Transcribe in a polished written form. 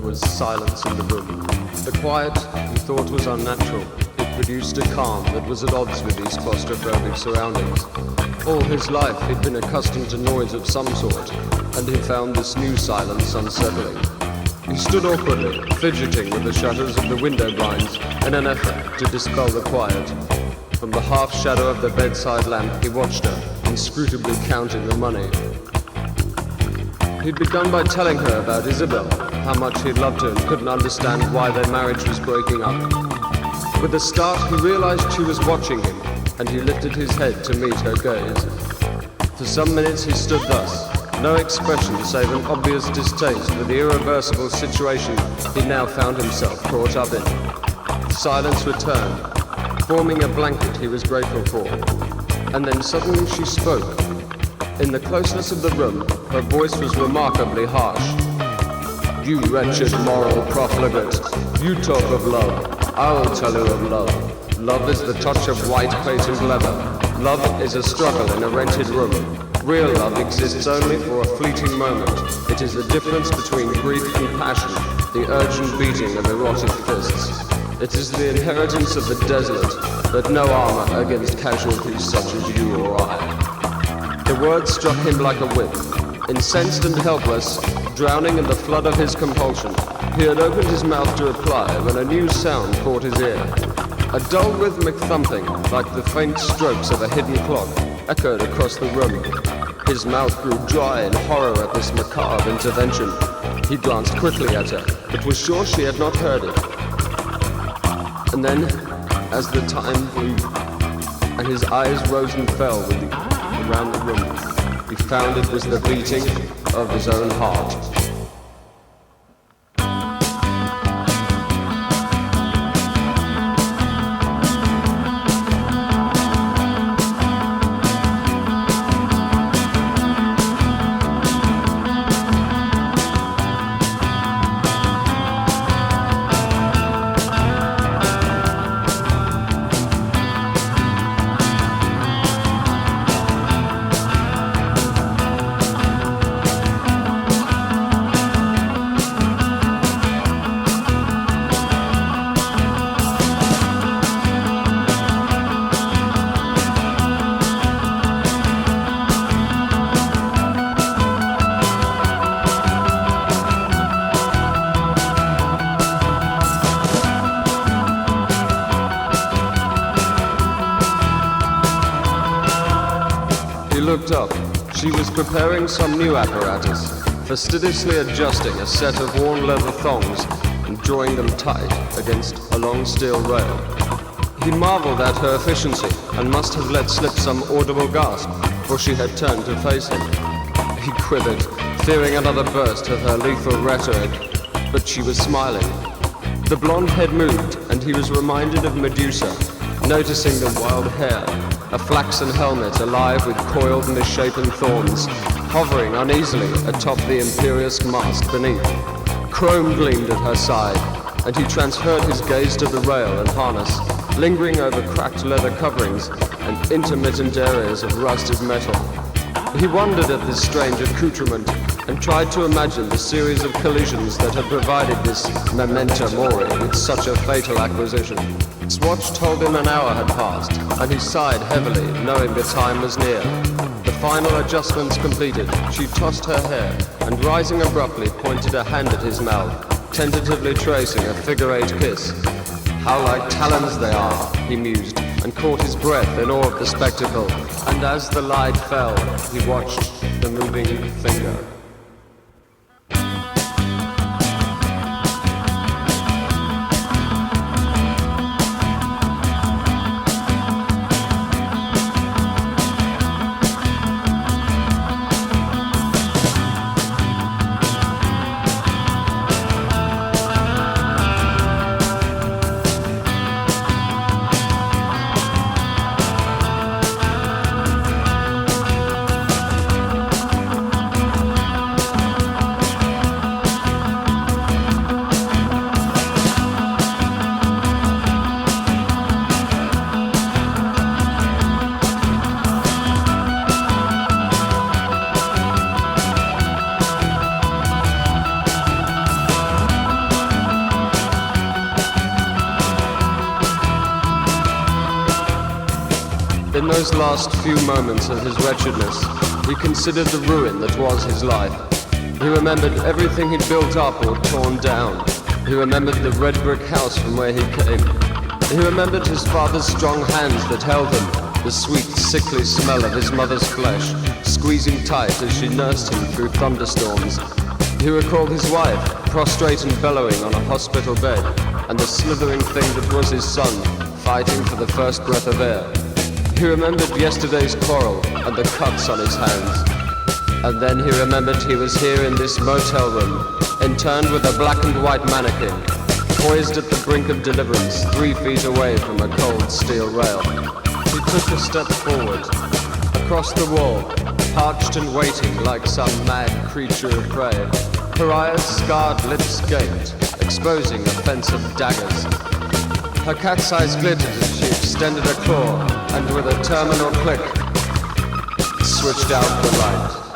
was silence in the room. The quiet he thought was unnatural. It produced a calm that was at odds with these claustrophobic surroundings. All his life he'd been accustomed to noise of some sort, and he found this new silence unsettling. He stood awkwardly, fidgeting with the shutters of the window blinds in an effort to dispel the quiet. From the half-shadow of the bedside lamp, he watched her, inscrutably counting the money. He'd begun by telling her about Isabel, how much he'd loved her and couldn't understand why their marriage was breaking up. With a start, he realized she was watching him, and he lifted his head to meet her gaze. For some minutes he stood thus, no expression save an obvious distaste for the irreversible situation he now found himself caught up in. Silence returned, forming a blanket he was grateful for. And then suddenly she spoke. In the closeness of the room, her voice was remarkably harsh. You wretched moral profligate, you talk of love, I'll tell you of love. Love is the touch of white patent leather. Love is a struggle in a rented room. Real love exists only for a fleeting moment. It is the difference between grief and passion, the urgent beating of erotic fists. It is the inheritance of the desolate, but no armor against casualties such as you or I. The words struck him like a whip. Incensed and helpless, drowning in the flood of his compulsion, he had opened his mouth to reply when a new sound caught his ear. A dull rhythmic thumping, like the faint strokes of a hidden clock, echoed across the room. His mouth grew dry in horror at this macabre intervention. He glanced quickly at her, but was sure she had not heard it. And then, as the time flew, and his eyes rose and fell around the room, he found it was the beating of his own heart. Looked up. She was preparing some new apparatus, fastidiously adjusting a set of worn leather thongs and drawing them tight against a long steel rail. He marveled at her efficiency and must have let slip some audible gasp, for she had turned to face him. He quivered, fearing another burst of her lethal rhetoric, but she was smiling. The blonde head moved, and he was reminded of Medusa, noticing the wild hair, a flaxen helmet alive with coiled, misshapen thorns, hovering uneasily atop the imperious mask beneath. Chrome gleamed at her side, and he transferred his gaze to the rail and harness, lingering over cracked leather coverings and intermittent areas of rusted metal. He wondered at this strange accoutrement and tried to imagine the series of collisions that had provided this Memento Mori with such a fatal acquisition. His watch told him an hour had passed, and he sighed heavily, knowing the time was near. The final adjustments completed, she tossed her hair, and rising abruptly pointed a hand at his mouth, tentatively tracing a figure-8 kiss. How like talons they are, he mused, and caught his breath in awe of the spectacle, and as the light fell, he watched the moving finger. those last few moments of his wretchedness, he considered the ruin that was his life. He remembered everything he'd built up or torn down. He remembered the red brick house from where he came. He remembered his father's strong hands that held him, the sweet, sickly smell of his mother's flesh, squeezing tight as she nursed him through thunderstorms. He recalled his wife, prostrate and bellowing on a hospital bed, and the slithering thing that was his son, fighting for the first breath of air. He remembered yesterday's quarrel and the cuts on his hands. And then he remembered he was here in this motel room, interned with a black and white mannequin, poised at the brink of deliverance, 3 feet away from a cold steel rail. He took a step forward, across the wall, parched and waiting like some mad creature of prey. Her eyes, scarred lips gaped, exposing a fence of daggers. Her cat's eyes glittered as she extended a claw, and with a terminal click, switched out the light.